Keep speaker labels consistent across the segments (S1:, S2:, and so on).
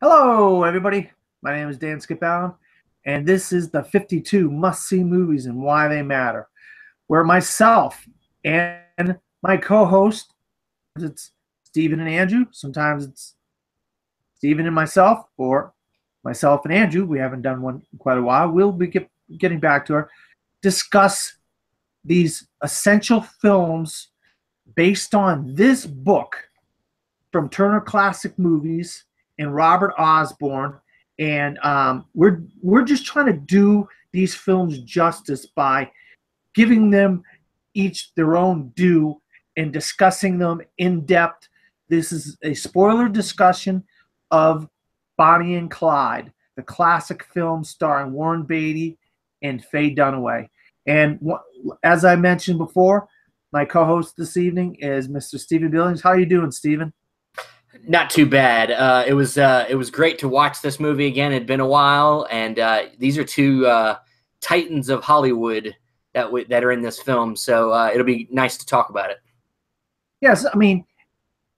S1: Hello, everybody. My name is Dan Skip Allen, and this is the 52 must-see movies and why they matter, where myself and my co-host, it's Stephen and Andrew. Sometimes it's Stephen and myself, or myself and Andrew. We haven't done one in quite a while. We'll be getting back to her. Discuss these essential films based on this book from Turner Classic Movies and Robert Osborne, and we're just trying to do these films justice by giving them each their own due and discussing them in depth. This is a spoiler discussion of Bonnie and Clyde, the classic film starring Warren Beatty and Faye Dunaway. And as I mentioned before, my co-host this evening is Mr. Stephen Billings. How are you doing, Stephen?
S2: Not too bad. It was great to watch this movie again. It'd been a while, and these are two titans of Hollywood that are in this film. So it'll be nice to talk about it.
S1: Yes, I mean,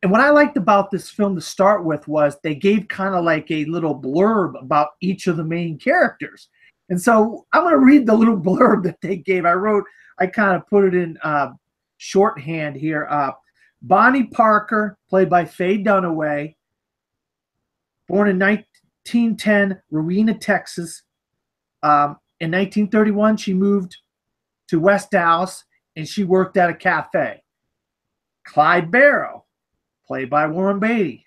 S1: and what I liked about this film to start with was they gave kind of like a little blurb about each of the main characters. And so I'm going to read the little blurb that they gave. I kind of put it in shorthand here. Bonnie Parker, played by Faye Dunaway, born in 1910, Rowena, Texas. In 1931, she moved to West Dallas, and she worked at a cafe. Clyde Barrow, played by Warren Beatty.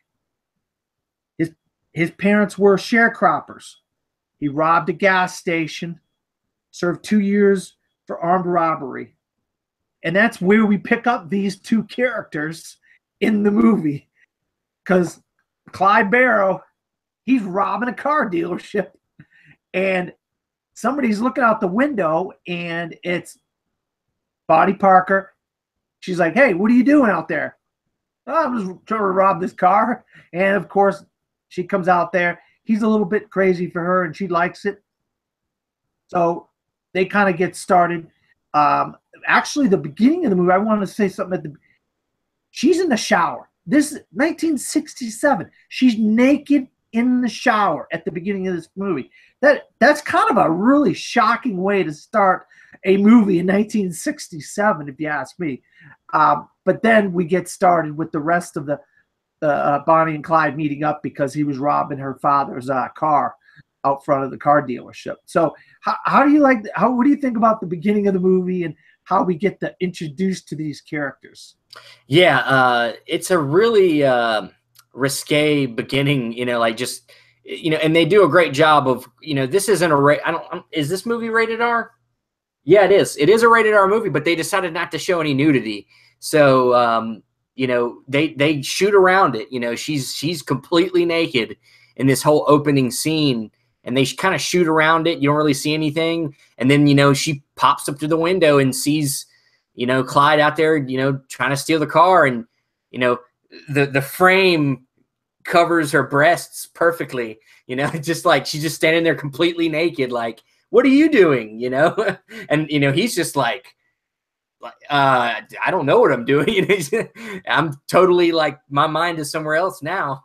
S1: His parents were sharecroppers. He robbed a gas station, served 2 years for armed robbery. And that's where we pick up these two characters in the movie. Because Clyde Barrow, he's robbing a car dealership. And somebody's looking out the window, and it's Bonnie Parker. She's like, "Hey, what are you doing out there?" "Oh, I'm just trying to rob this car." And, of course, she comes out there. He's a little bit crazy for her, and she likes it. So they kind of get started. Actually, the beginning of the movie, I want to say something she's in the shower. This is 1967. She's naked in the shower at the beginning of this movie. That's kind of a really shocking way to start a movie in 1967, if you ask me. But then we get started with the rest of the Bonnie and Clyde meeting up because he was robbing her father's car out front of the car dealership. So how do you what do you think about the beginning of the movie and how we get introduced to these characters?
S2: Yeah, it's a really risque beginning, and they do a great job of, this isn't is this movie rated R? Yeah, it is. It is a rated R movie, but they decided not to show any nudity. So, they shoot around it. She's completely naked in this whole opening scene, and they kind of shoot around it. You don't really see anything. And then, she pops up through the window and sees, Clyde out there, trying to steal the car. And, the frame covers her breasts perfectly, just like she's just standing there completely naked. Like, what are you doing? And, he's just like, I don't know what I'm doing. I'm totally like, my mind is somewhere else now.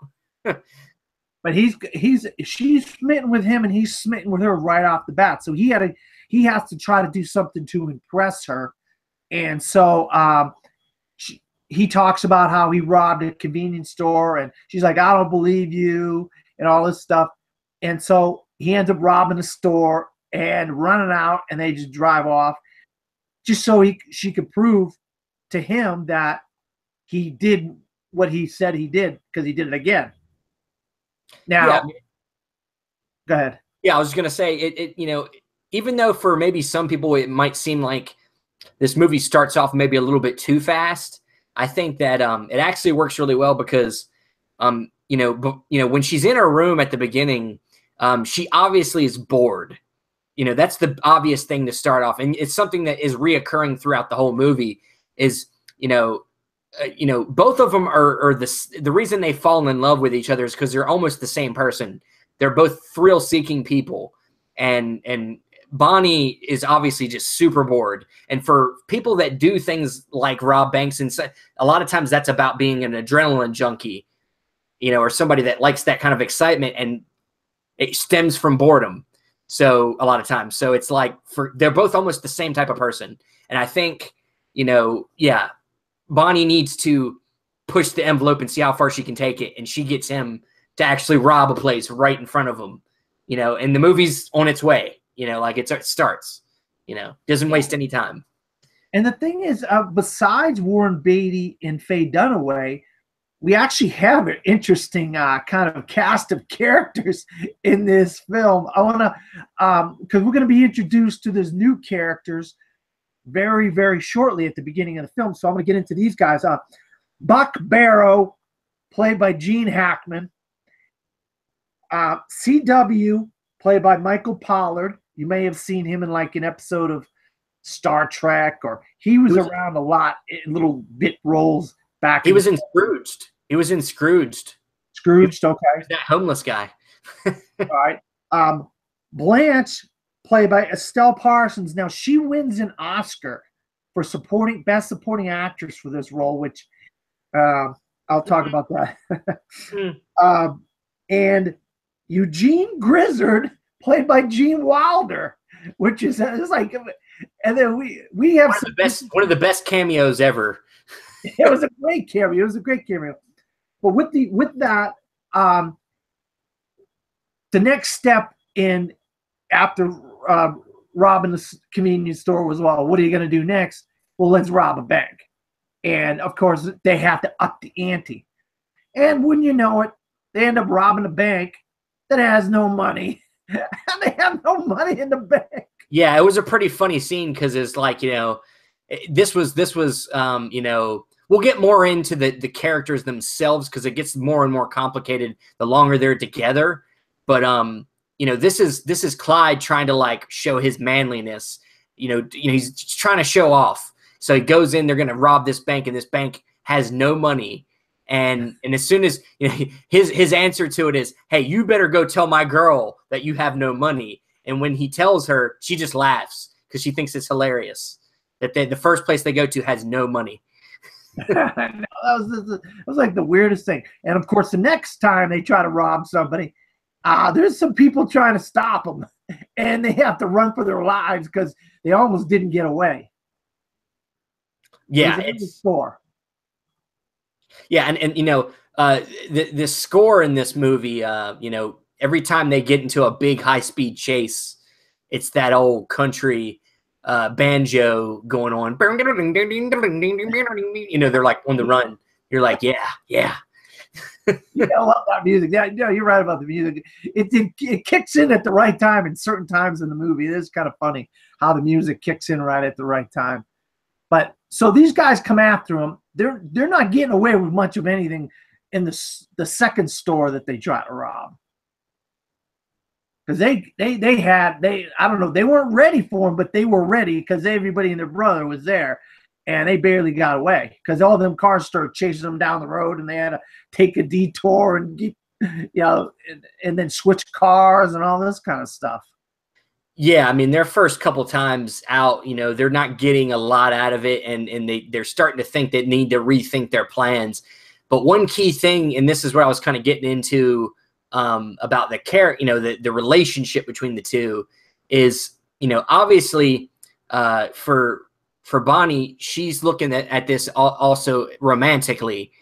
S1: But she's smitten with him, and he's smitten with her right off the bat. So he has to try to do something to impress her. And so he talks about how he robbed a convenience store, and she's like, "I don't believe you," and all this stuff. And so he ends up robbing the store and running out, and they just drive off, just so she could prove to him that he did what he said he did, because he did it again. Now, yeah. Go ahead.
S2: Yeah, I was going to say, even though for maybe some people it might seem like this movie starts off maybe a little bit too fast, I think that it actually works really well because, when she's in her room at the beginning, she obviously is bored. That's the obvious thing to start off. And it's something that is reoccurring throughout the whole movie is, both of them are the reason they've fallen in love with each other is because they're almost the same person. They're both thrill-seeking people, and Bonnie is obviously just super bored. And for people that do things like rob banks, and a lot of times that's about being an adrenaline junkie. you know, or somebody that likes that kind of excitement, and it stems from boredom. So a lot of times, so it's like they're both almost the same type of person. And I think, you know, yeah, Bonnie needs to push the envelope and see how far she can take it. And she gets him to actually rob a place right in front of him, you know, and the movie's on its way, you know, like it starts, you know, doesn't waste any time.
S1: And the thing is, besides Warren Beatty and Faye Dunaway, we actually have an interesting kind of cast of characters in this film. I want to, because we're going to be introduced to these new characters very, very shortly at the beginning of the film. So I'm going to get into these guys. Buck Barrow, played by Gene Hackman. CW, played by Michael Pollard. You may have seen him in like an episode of Star Trek, or he was around a lot in little bit roles back.
S2: He was in Scrooged. He was in Scrooged.
S1: Scrooged, okay.
S2: That homeless guy.
S1: All right. Blanche, played by Estelle Parsons. Now, she wins an Oscar for best supporting actress for this role, which I'll talk about that. And Eugene Grizzard, played by Gene Wilder, which is like, and then we have
S2: one of the best cameos ever.
S1: It was a great cameo. It was a great cameo. But with that, the next step in after robbing the convenience store was, well, what are you going to do next? Well, let's rob a bank. And of course, they have to up the ante. And wouldn't you know it, they end up robbing a bank that has no money. They have no money in the bank.
S2: Yeah, it was a pretty funny scene because it's like, you know, this was you know, we'll get more into the characters themselves because it gets more and more complicated the longer they're together. But you know, this is Clyde trying to like show his manliness. You know, he's trying to show off. So he goes in, they're going to rob this bank, and this bank has no money. And as soon as, you know, his answer to it is, hey, you better go tell my girl that you have no money. And when he tells her, she just laughs because she thinks it's hilarious that the first place they go to has no money.
S1: That was like the weirdest thing. And of course, the next time they try to rob somebody, there's some people trying to stop them, and they have to run for their lives because they almost didn't get away.
S2: Yeah,
S1: it's a score.
S2: Yeah, and you know, the score in this movie, you know, every time they get into a big high-speed chase, it's that old country banjo going on. You know, they're like on the run. You're like, yeah.
S1: You know, love that music. Yeah, you're right about the music. It kicks in at the right time in certain times in the movie. It is kind of funny how the music kicks in right at the right time. But so these guys come after him. They're not getting away with much of anything in the second store that they try to rob. Because they I don't know, they weren't ready for him, but they were ready because everybody and their brother was there, and they barely got away because all them cars started chasing them down the road, and they had to take a detour and get, you know, and then switch cars and all this kind of stuff.
S2: Yeah, I mean, their first couple times out, you know, they're not getting a lot out of it, and they're starting to think they need to rethink their plans. But one key thing, and this is where I was kind of getting into about the character, you know, the relationship between the two is, you know, obviously for Bonnie, she's looking at this also romantically.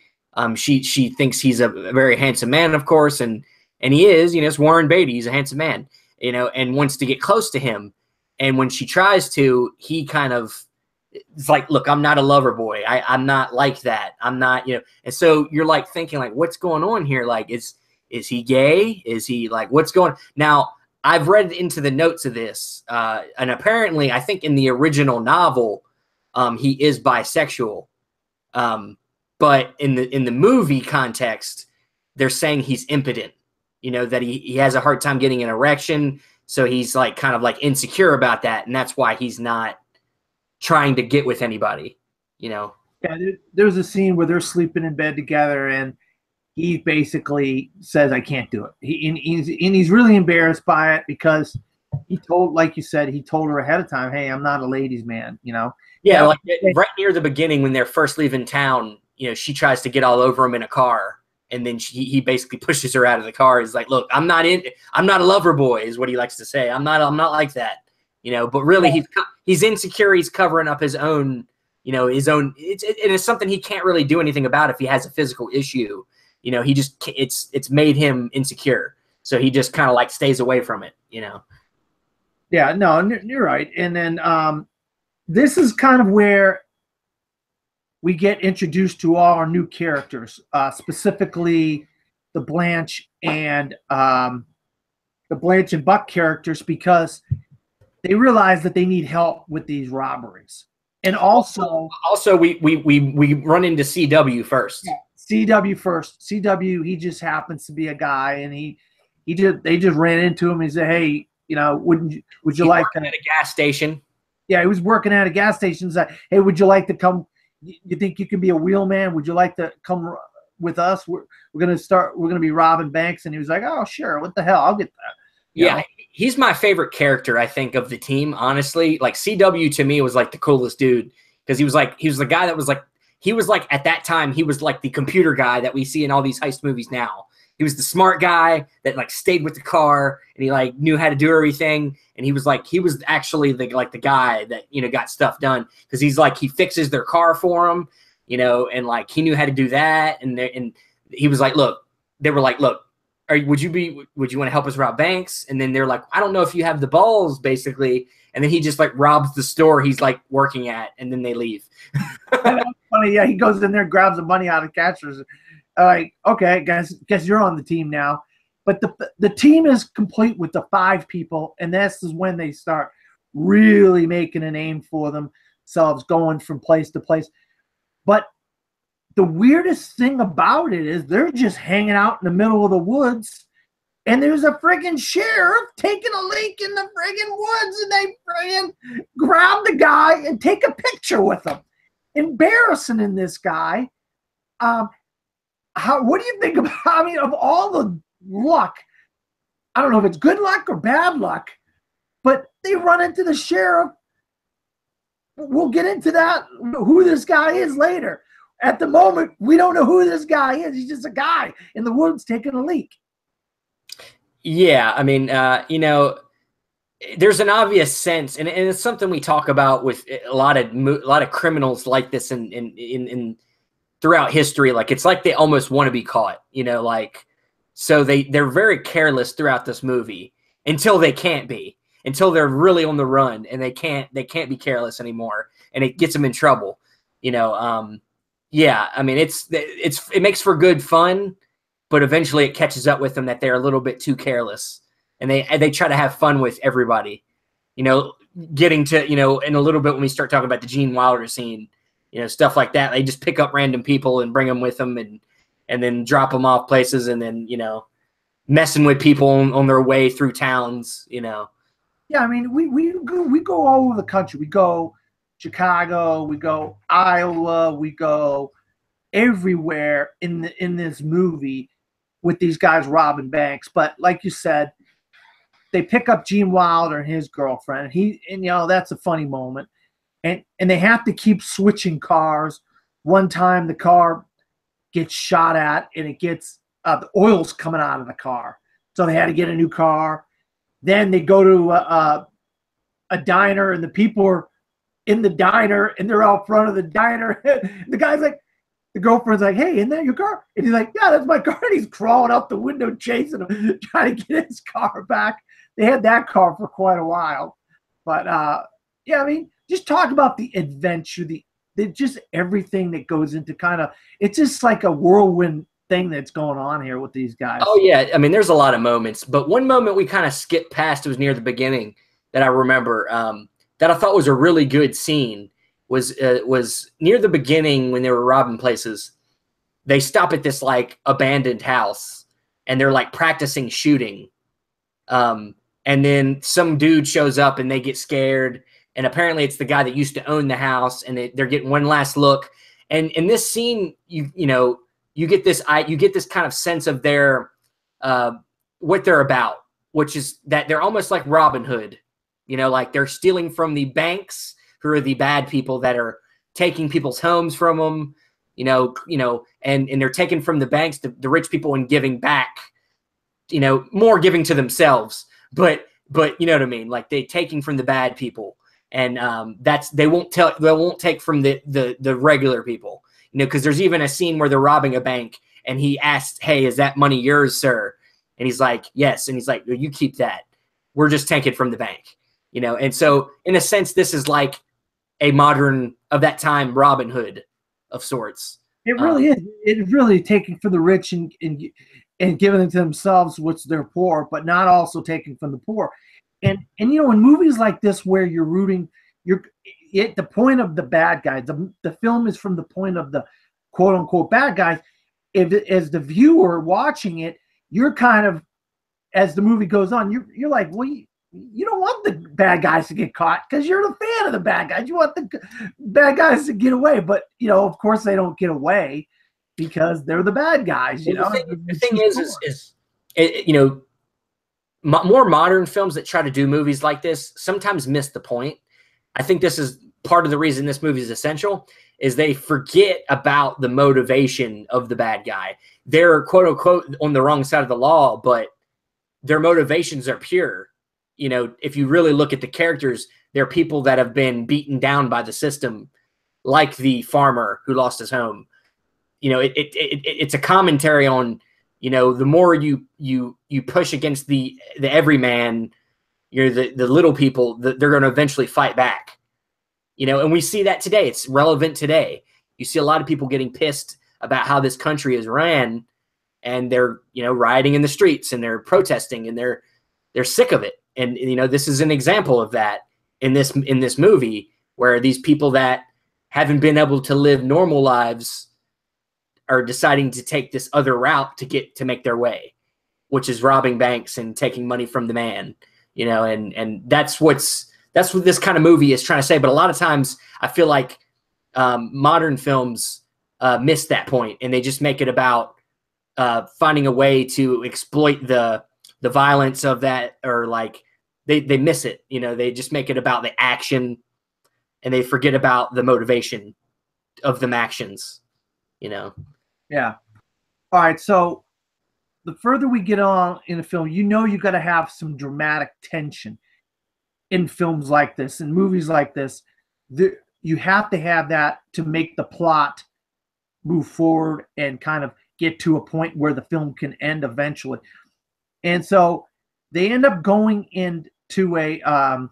S2: She thinks he's a very handsome man, of course, and he is, you know, it's Warren Beatty, he's a handsome man, you know, and wants to get close to him. And when she tries to, he kind of, it's like, look, I'm not a lover boy. I'm not like that. I'm not, you know. And so you're like thinking like, what's going on here? Like, is he gay? Is he like, what's going on? Now, I've read into the notes of this, and apparently I think in the original novel, he is bisexual. But in the movie context, they're saying he's impotent, you know, that he has a hard time getting an erection. So he's like kind of like insecure about that. And that's why he's not trying to get with anybody, you know?
S1: Yeah, there's a scene where they're sleeping in bed together, and he basically says, I can't do it. He's really embarrassed by it because he told, like you said, he told her ahead of time, hey, I'm not a ladies' man, you know?
S2: Yeah, like right near the beginning when they're first leaving town, you know, she tries to get all over him in a car, And then he basically pushes her out of the car. He's like, look, I'm not a lover boy is what he likes to say. I'm not like that, but really he's insecure. He's covering up his own, it's something he can't really do anything about if he has a physical issue. He just, it's made him insecure. So he just kind of like stays away from it,
S1: Yeah, no, you're right. And then this is kind of where we get introduced to all our new characters, specifically the Blanche and Buck characters, because they realize that they need help with these robberies. And also
S2: we run into CW first.
S1: Yeah, CW first. CW, he just happens to be a guy, and they just ran into him. He said, "Hey, would you like
S2: at a gas station?"
S1: Yeah, he was working at a gas station. He said, "Hey, would you like to come? You think you can be a wheelman? Would you like to come with us? We're gonna be robbing banks." And he was like, "Oh, sure. What the hell? I'll get that."
S2: Yeah, he's my favorite character, I think, of the team, honestly. Like, CW to me was like the coolest dude, because he was the guy that was like, at that time, he was like the computer guy that we see in all these heist movies now. He was the smart guy that like stayed with the car, and he like knew how to do everything. And he was actually the guy that, got stuff done, because he fixes their car for them, and like he knew how to do that. And he was like, look, they were like, look, would you want to help us rob banks? And then they're like, I don't know if you have the balls, basically. And then he just like robs the store he's like working at, and then they leave.
S1: That's funny. Yeah, he goes in there, grabs the money out of catchers. Like, okay, guess you're on the team now. But the team is complete with the 5 people, and this is when they start really making a name for themselves, going from place to place. But the weirdest thing about it is they're just hanging out in the middle of the woods, and there's a friggin' sheriff taking a leak in the friggin' woods, and they friggin' grab the guy and take a picture with him. Embarrassing in this guy. What do you think about, of all the luck, I don't know if it's good luck or bad luck, but they run into the sheriff. We'll get into that, who this guy is later. At the moment, we don't know who this guy is. He's just a guy in the woods taking a leak.
S2: Yeah, there's an obvious sense, and it's something we talk about with a lot of criminals like this in throughout history. Like, it's like they almost want to be caught, so they're very careless throughout this movie until they can't be, until they're really on the run, and they can't be careless anymore, and it gets them in trouble. Yeah, it makes for good fun, but eventually it catches up with them that they're a little bit too careless, and they try to have fun with everybody, getting to, in a little bit when we start talking about the Gene Wilder scene, stuff like that. They just pick up random people and bring them with them, and then drop them off places, and then, messing with people on their way through towns, Yeah,
S1: we go all over the country. We go Chicago, we go Iowa, we go everywhere in this movie with these guys robbing banks. But like you said, they pick up Gene Wilder and his girlfriend. That's a funny moment. And they have to keep switching cars. One time the car gets shot at, and it gets the oil's coming out of the car, so they had to get a new car. Then they go to a diner, and the people are in the diner, and they're out front of the diner. The guy's like, the girlfriend's like, "Hey, isn't that your car?" And he's like, "Yeah, that's my car." And he's crawling out the window, chasing him, trying to get his car back. They had that car for quite a while. But just talk about the adventure, the just everything that goes into it's just like a whirlwind thing that's going on here with these guys.
S2: Oh yeah, there's a lot of moments, but one moment we kind of skipped past, it was near the beginning, that I remember, that I thought was a really good scene, was near the beginning when they were robbing places. They stop at this like abandoned house, and they're like practicing shooting. And then some dude shows up, and they get scared. And apparently it's the guy that used to own the house, and they're getting one last look. And in this scene, you get this kind of sense of their what they're about, which is that they're almost like Robin Hood. Like they're stealing from the banks, who are the bad people that are taking people's homes from them. and they're taking from the banks, the rich people, and giving back, more giving to themselves, but you know what I mean? Like they taking from the bad people, and they won't take from the regular people, because there's even a scene where they're robbing a bank, and he asks, "Hey, is that money yours, sir?" And he's like, "Yes," and he's like, "You keep that. We're just taking from the bank," And so, in a sense, this is like a modern of that time Robin Hood of sorts.
S1: It really is. It's really taking from the rich and giving it to themselves, which they're poor, but not also taking from the poor. And in movies like this where you're rooting, the point of the bad guys. The film is from the point of the quote unquote bad guys. As the viewer watching it, you're kind of, as the movie goes on, you're like, well, you don't want the bad guys to get caught because you're the fan of the bad guys. You want the bad guys to get away, but of course they don't get away because they're the bad guys.
S2: The thing is more modern films that try to do movies like this sometimes miss the point. I think this is part of the reason this movie is essential, is they forget about the motivation of the bad guy. They're quote unquote on the wrong side of the law, but their motivations are pure. If you really look at the characters, they're people that have been beaten down by the system, like the farmer who lost his home. It's a commentary on, the more you push against the everyman, the little people, they're going to eventually fight back. And we see that today. It's relevant today. You see a lot of people getting pissed about how this country is ran, and they're, rioting in the streets, and they're protesting, and they're sick of it. And, this is an example of that in this movie, where these people that haven't been able to live normal lives are deciding to take this other route to make their way, which is robbing banks and taking money from the man, and that's what this kind of movie is trying to say. But a lot of times I feel like modern films miss that point, and they just make it about finding a way to exploit the violence of that, or like they miss it. They just make it about the action, and they forget about the motivation of them actions.
S1: Yeah. All right. So the further we get on in a film, you got to have some dramatic tension in films like this, in movies like this. You have to have that to make the plot move forward and kind of get to a point where the film can end eventually. And so they end up going into a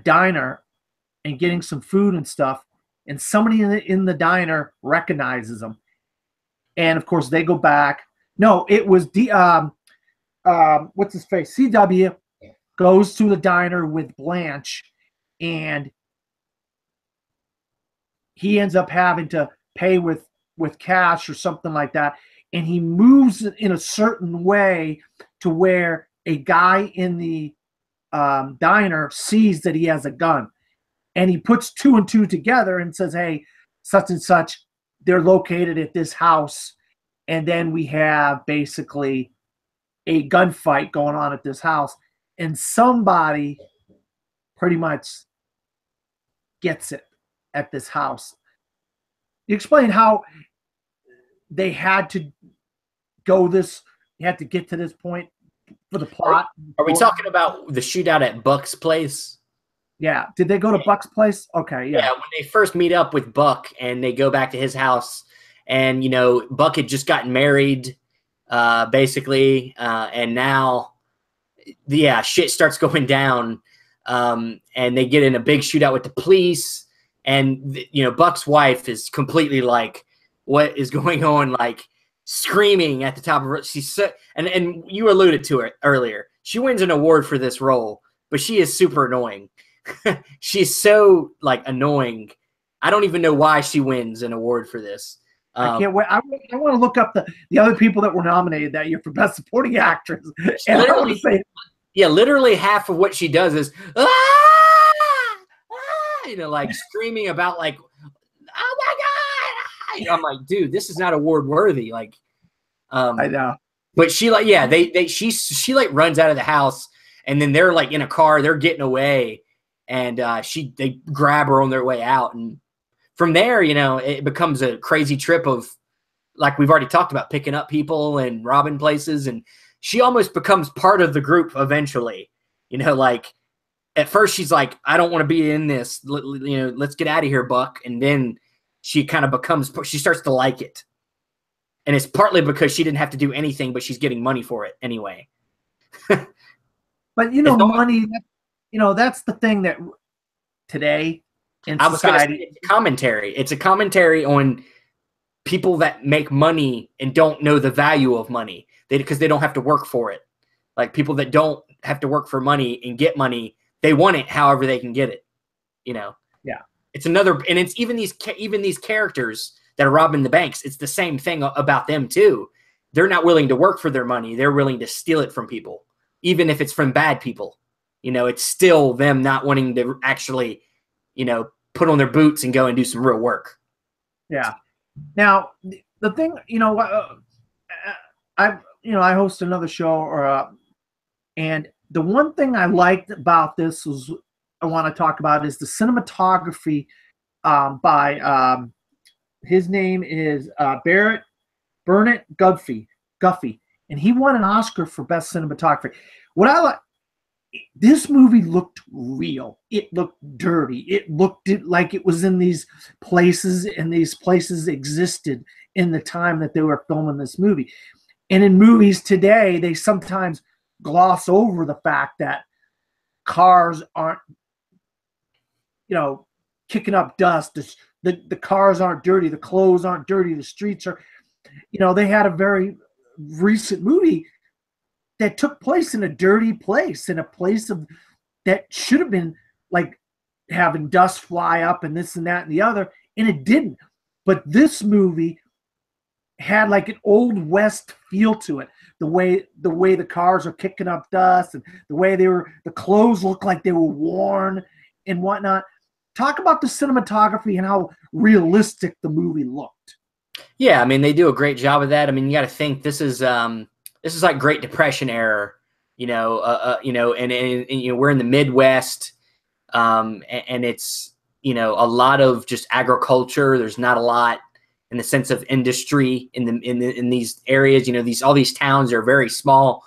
S1: diner and getting some food and stuff, and somebody in the diner recognizes them. And of course they go back. No, it was what's his face? CW goes to the diner with Blanche, and he ends up having to pay with cash or something like that. And he moves it in a certain way to where a guy in the diner sees that he has a gun, and he puts two and two together and says, "Hey, such and such, they're located at this house." And then we have basically a gunfight going on at this house, and somebody pretty much gets it at this house. You explain how they had to get to this point for the plot.
S2: Are we talking about the shootout at Buck's place?
S1: Yeah. Did they go to Buck's place? Okay. Yeah.
S2: Yeah. When they first meet up with Buck and they go back to his house, and, Buck had just gotten married, basically. And now, shit starts going down. And they get in a big shootout with the police. And, Buck's wife is completely like, what is going on? Like, screaming at the top of her. She's so, and you alluded to it earlier. She wins an award for this role, but she is super annoying. She's so like annoying. I don't even know why she wins an award for this.
S1: I can't wait. I want to look up the other people that were nominated that year for Best Supporting Actress. And
S2: literally half of what she does is like screaming about like, oh my God. I'm like, dude, this is not award worthy. Like,
S1: I know.
S2: But she like, she like runs out of the house, and then they're like in a car, they're getting away, and they grab her on their way out, and from there, you know, it becomes a crazy trip of, like we've already talked about, picking up people and robbing places. And she almost becomes part of the group eventually. You know, like at first she's like, I don't want to be in this. You know, let's get out of here, Buck. And then she kind of becomes, she starts to like it. And it's partly because she didn't have to do anything, but she's getting money for it anyway.
S1: But, you know, money, you know, that's the thing that today in society.
S2: It's a commentary. It's a commentary on people that make money and don't know the value of money because they don't have to work for it. Like people that don't have to work for money and get money, they want it however they can get it. You know?
S1: Yeah.
S2: It's another, and it's even these characters that are robbing the banks. It's the same thing about them too. They're not willing to work for their money. They're willing to steal it from people, even if it's from bad people. You know, it's still them not wanting to actually, you know, put on their boots and go and do some real work.
S1: Yeah. Now, the thing, you know, I host another show, and the one thing I liked about this was I want to talk about is the cinematography by his name is Burnett Guffey, and he won an Oscar for best cinematography. What I like, this movie looked real. It looked dirty. It looked like it was in these places, and these places existed in the time that they were filming this movie. And in movies today, they sometimes gloss over the fact that cars aren't, you know, kicking up dust. The cars aren't dirty. The clothes aren't dirty. The streets are, you know, they had a very recent movie that took place in a dirty place, in a place that should have been like having dust fly up and this and that and the other, and it didn't. But this movie had like an old West feel to it. The way the cars are kicking up dust, and the way the clothes look like they were worn and whatnot. Talk about the cinematography and how realistic the movie looked.
S2: Yeah, I mean, they do a great job of that. I mean, you got to think this is like Great Depression era, you know, and you know, we're in the Midwest, and it's, you know, a lot of just agriculture. There's not a lot in the sense of industry in these areas. You know, all these towns are very small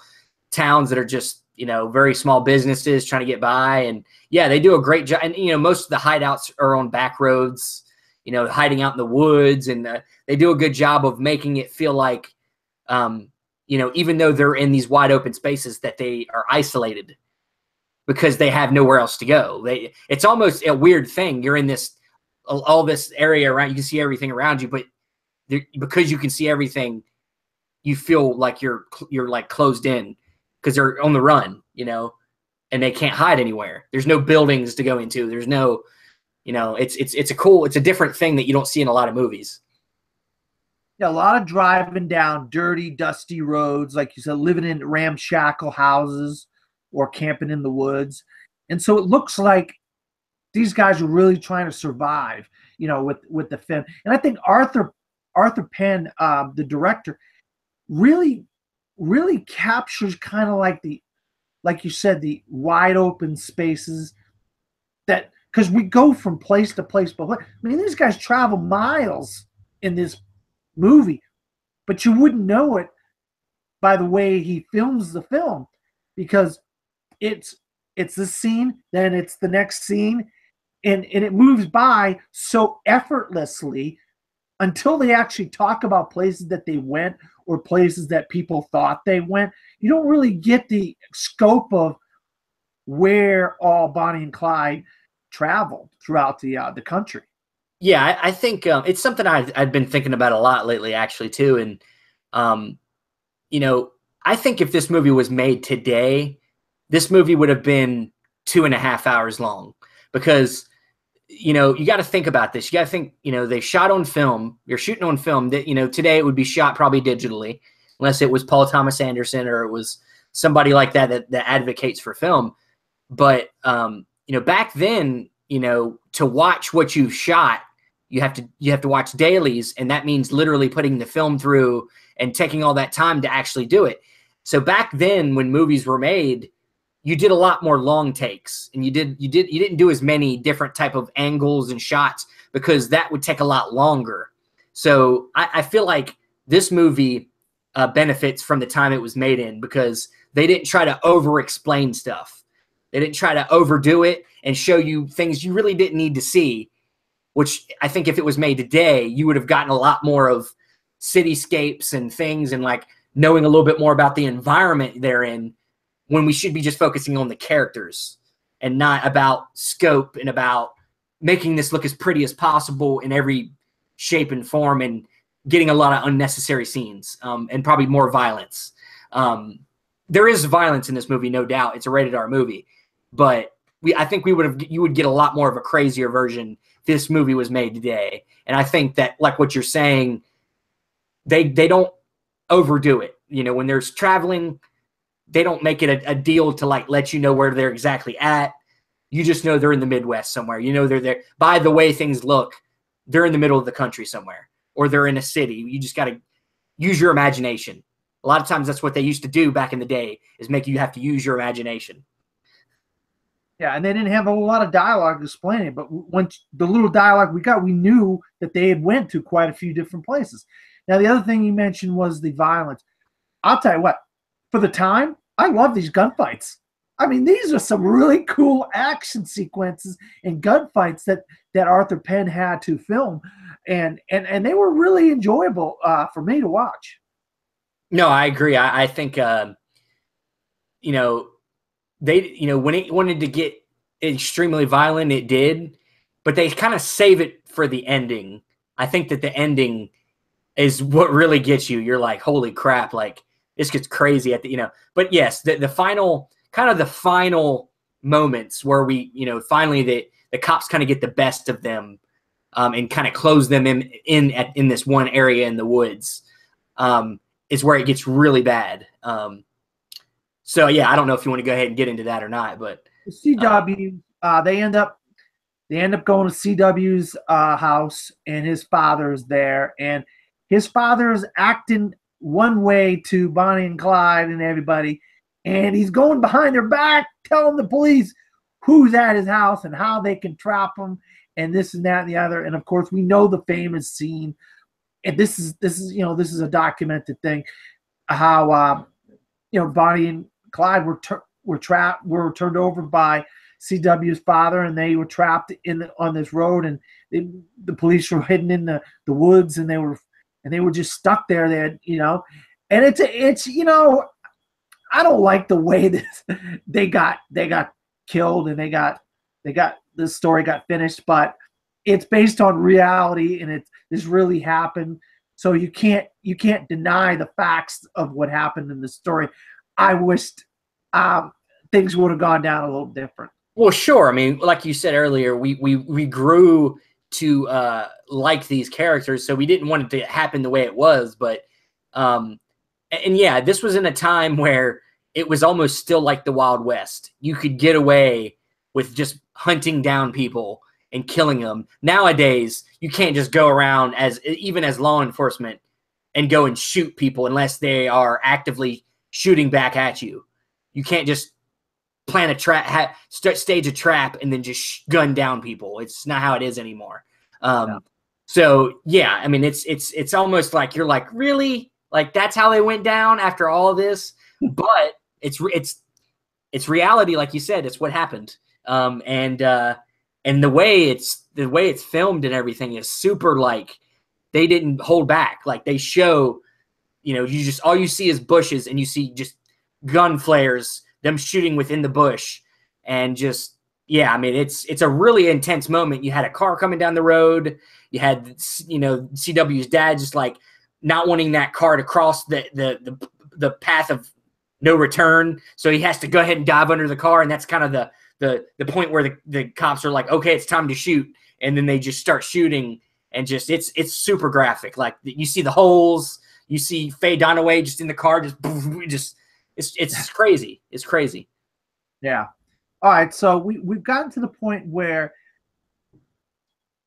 S2: towns that are just, you know, very small businesses trying to get by. And yeah, they do a great job. And, you know, most of the hideouts are on back roads, you know, hiding out in the woods, and they do a good job of making it feel like, you know, even though they're in these wide open spaces, that they are isolated because they have nowhere else to go. It's almost a weird thing. You're in all this area around, you can see everything around you, but because you can see everything, you feel like you're like closed in because they're on the run, you know, and they can't hide anywhere. There's no buildings to go into. There's no, you know, it's a different thing that you don't see in a lot of movies.
S1: Yeah, a lot of driving down dirty, dusty roads, like you said, living in ramshackle houses or camping in the woods. And so it looks like these guys are really trying to survive, you know, with the film. And I think Arthur Penn, the director, really captures kind of like you said, the wide open spaces that, because we go from place to place. But I mean, these guys travel miles in this movie, but you wouldn't know it by the way he films the film, because it's this scene, then it's the next scene, and it moves by so effortlessly until they actually talk about places that they went or places that people thought they went. You don't really get the scope of where all Bonnie and Clyde traveled throughout the country.
S2: Yeah, I think it's something I've been thinking about a lot lately, actually, too. And, you know, I think if this movie was made today, this movie would have been 2.5 hours long, because, you know, you got to think about this. You got to think, you know, they shot on film. You're shooting on film that, you know, today it would be shot probably digitally, unless it was Paul Thomas Anderson or it was somebody like that advocates for film. But, you know, back then, you know, to watch what you shot, you have to watch dailies, and that means literally putting the film through and taking all that time to actually do it. So back then, when movies were made, you did a lot more long takes, and you didn't do as many different type of angles and shots because that would take a lot longer. So I feel like this movie benefits from the time it was made in, because they didn't try to over-explain stuff. They didn't try to overdo it and show you things you really didn't need to see, which I think if it was made today, you would have gotten a lot more of cityscapes and things, and like knowing a little bit more about the environment they're in, when we should be just focusing on the characters and not about scope and about making this look as pretty as possible in every shape and form, and getting a lot of unnecessary scenes, and probably more violence. There is violence in this movie, no doubt. It's a rated R movie, but I think you would get a lot more of a crazier version if this movie was made today. And I think that, like what you're saying, they don't overdo it. You know, when there's traveling, they don't make it a deal to like let you know where they're exactly at. You just know they're in the Midwest somewhere. You know they're there. By the way things look, they're in the middle of the country somewhere, or they're in a city. You just got to use your imagination. A lot of times that's what they used to do back in the day, is make you have to use your imagination.
S1: Yeah, and they didn't have a lot of dialogue explaining it, but once the little dialogue we got, we knew that they had went to quite a few different places. Now, the other thing you mentioned was the violence. I'll tell you what, for the time, I love these gunfights. I mean, these are some really cool action sequences and gunfights that Arthur Penn had to film, and they were really enjoyable for me to watch.
S2: No, I agree. I think, you know, they, you know, when it wanted to get extremely violent, it did, but they kind of save it for the ending. I think that the ending is what really gets you. You're like, holy crap, like this gets crazy at the, you know, but yes, the final, kind of the final moments where we, you know, finally the cops kind of get the best of them, and kind of close them in this one area in the woods, is where it gets really bad. So yeah, I don't know if you want to go ahead and get into that or not, but
S1: CW, they end up going to CW's house, and his father's there, and his father is acting one way to Bonnie and Clyde and everybody, and he's going behind their back, telling the police who's at his house and how they can trap him, and this and that and the other. And of course, we know the famous scene, and this is you know, this is a documented thing, how you know, Bonnie and Clyde were turned over by CW's father, and they were trapped on this road, and the police were hidden in the woods, and they were just stuck there. They had, you know, and it's you know, I don't like the way that they got killed, and they got the story got finished, but it's based on reality, and this really happened. So you can't deny the facts of what happened in the story. I wished things would have gone down a little different.
S2: Well, sure. I mean, like you said earlier, we grew to like these characters, so we didn't want it to happen the way it was. But and yeah, this was in a time where it was almost still like the Wild West. You could get away with just hunting down people and killing them. Nowadays, you can't just go around even as law enforcement and go and shoot people unless they are actively shooting back at you. You can't just plan a trap, stage a trap, and then just gun down people. It's not how it is anymore. No. So yeah, I mean, it's almost like you're like, really, like that's how they went down after all of this. But it's reality, like you said. It's what happened. And the way it's filmed and everything is super, like they didn't hold back. Like they show, you know, all you see is bushes, and you see just gun flares, them shooting within the bush, and just, yeah, I mean, it's a really intense moment. You had a car coming down the road. You had, you know, CW's dad just like not wanting that car to cross the path of no return, so he has to go ahead and dive under the car, and that's kind of the point where the cops are like, okay, it's time to shoot, and then they just start shooting, and just it's super graphic. Like you see the holes, you see Faye Dunaway just in the car, just it's crazy. It's crazy.
S1: Yeah. All right, so we've gotten to the point where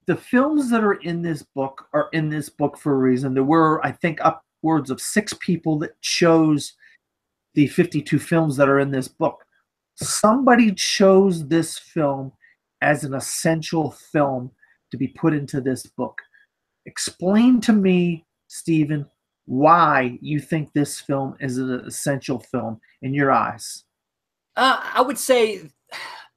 S1: the films that are in this book are in this book for a reason. There were, I think, upwards of 6 people that chose the 52 films that are in this book. somebody chose this film as an essential film to be put into this book. Explain to me, Stephen, why you think this film is an essential film in your eyes.
S2: I would say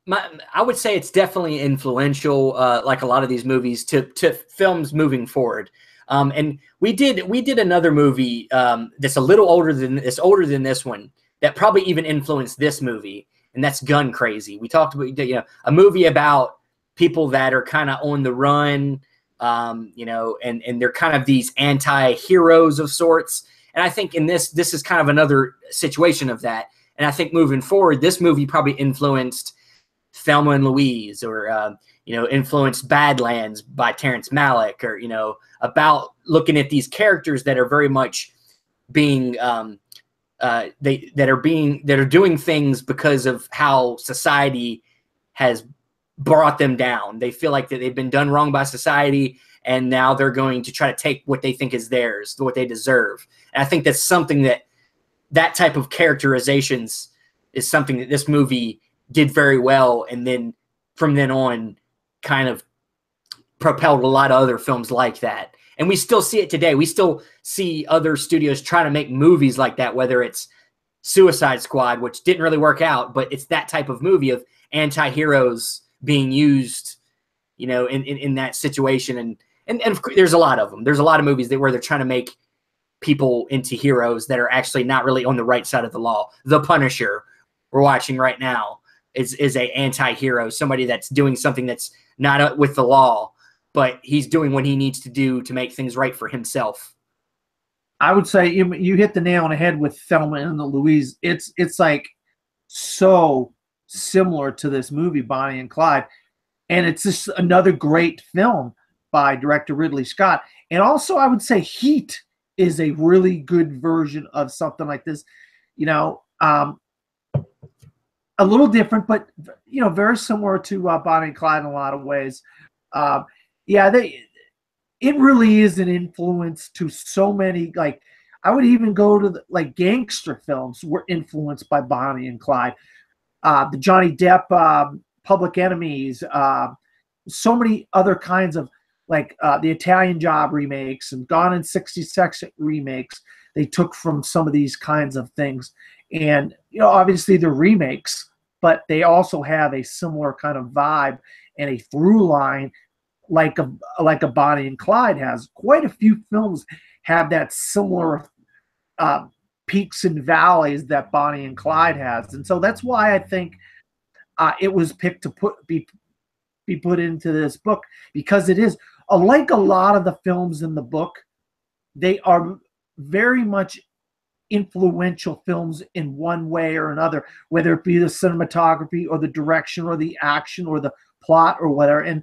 S2: it's definitely influential, like a lot of these movies, to films moving forward. And we did another movie that's a little older than this one, that probably even influenced this movie, and that's Gun Crazy. We talked about, a movie about people that are kind of on the run, and they're kind of these anti-heroes of sorts. And I think in this is kind of another situation of that. And I think moving forward, this movie probably influenced Thelma and Louise, or influenced Badlands by Terrence Malick, or about looking at these characters that are very much being that are doing things because of how society has brought them down. They feel like that they've been done wrong by society, and now they're going to try to take what they think is theirs, what they deserve. And I think that's something that type of characterizations is something that this movie did very well, and then from then on kind of propelled a lot of other films like that. And we still see it today. We still see other studios trying to make movies like that, whether it's Suicide Squad, which didn't really work out, but it's that type of movie of anti-heroes being used, in that situation. And of course, there's a lot of them. There's a lot of movies where they're trying to make people into heroes that are actually not really on the right side of the law. The Punisher, we're watching right now, is a anti-hero, somebody that's doing something that's not with the law, but he's doing what he needs to do to make things right for himself.
S1: I would say you hit the nail on the head with Thelma and Louise. It's like so similar to this movie, Bonnie and Clyde. And it's just another great film by director Ridley Scott. And also I would say Heat is a really good version of something like this. A little different, but very similar to Bonnie and Clyde in a lot of ways. It really is an influence to so many. Like, I would even go to gangster films were influenced by Bonnie and Clyde. The Johnny Depp Public Enemies, so many other kinds of the Italian Job remakes and Gone in 60 Seconds remakes. They took from some of these kinds of things. And, obviously they're remakes, but they also have a similar kind of vibe and a through line like a Bonnie and Clyde has. Quite a few films have that similar peaks and valleys that Bonnie and Clyde has. And so that's why I think it was picked to be put into this book, because it is, like a lot of the films in the book, they are very much influential films in one way or another, whether it be the cinematography or the direction or the action or the plot or whatever. And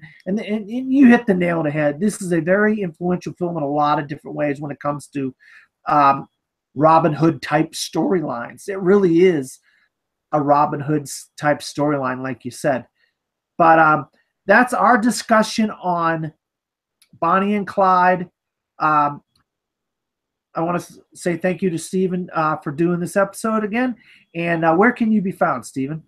S1: you hit the nail on the head. This is a very influential film in a lot of different ways when it comes to Robin Hood type storylines. It really is a Robin Hood type storyline, like you said. But that's our discussion on Bonnie and Clyde. I want to say thank you to Stephen for doing this episode again. And where can you be found, Stephen?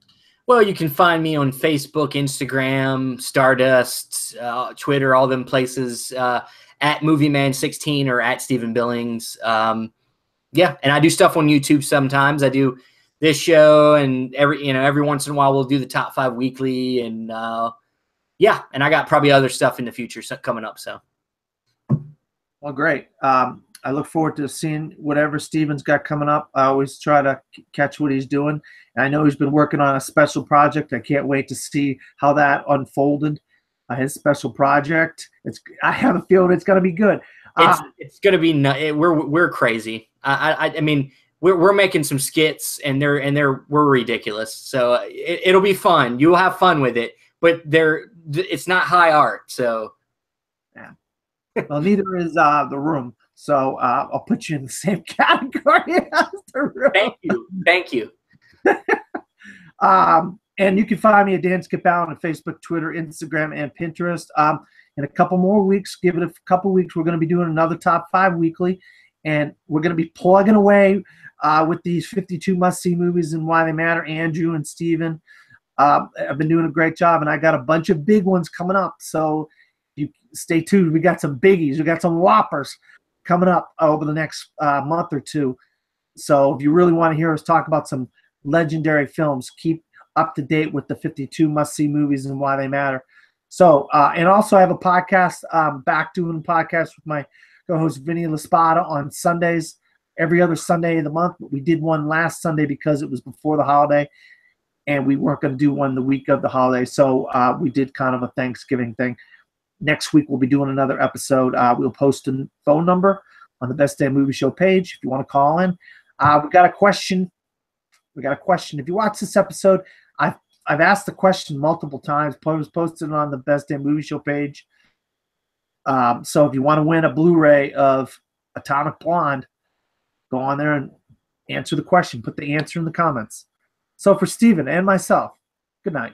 S2: Well, you can find me on Facebook, Instagram, Stardust, Twitter, all them places, at MovieMan16 or at Stephen Billings. And I do stuff on YouTube sometimes. I do this show, and every once in a while we'll do the top 5 weekly, and and I got probably other stuff in the future coming up. So,
S1: well, great. I look forward to seeing whatever Stephen's got coming up. I always try to catch what he's doing. And I know he's been working on a special project. I can't wait to see how that unfolded. His special project. I have a feeling it's going to be good.
S2: It's going to be. We're crazy. I mean, we're making some skits, and we're ridiculous. So it'll be fun. You'll have fun with it, but it's not high art. So
S1: yeah. Well, neither is The Room. So I'll put you in the same category as The Room.
S2: Thank you.
S1: And you can find me at Dan Skip Allen on Facebook, Twitter, Instagram, and Pinterest. In a couple more weeks, give it a couple weeks, we're going to be doing another Top 5 weekly, and we're going to be plugging away with these 52 must-see movies and why they matter. Andrew and Steven have been doing a great job, and I got a bunch of big ones coming up. So you stay tuned. We got some biggies. We got some whoppers coming up over the next month or two. So if you really want to hear us talk about some legendary films, keep up to date with the 52 must-see movies and why they matter. So, and also I have a podcast, back doing a podcast with my co-host Vinny Laspada on Sundays, every other Sunday of the month. We did one last Sunday because it was before the holiday, and we weren't going to do one the week of the holiday. So we did kind of a Thanksgiving thing. Next week, we'll be doing another episode. We'll post a phone number on the Best Damn Movie Show page if you want to call in. We got a question. If you watch this episode, I've asked the question multiple times. Posted it on the Best Damn Movie Show page. So if you want to win a Blu-ray of Atomic Blonde, go on there and answer the question. Put the answer in the comments. So for Steven and myself, good night.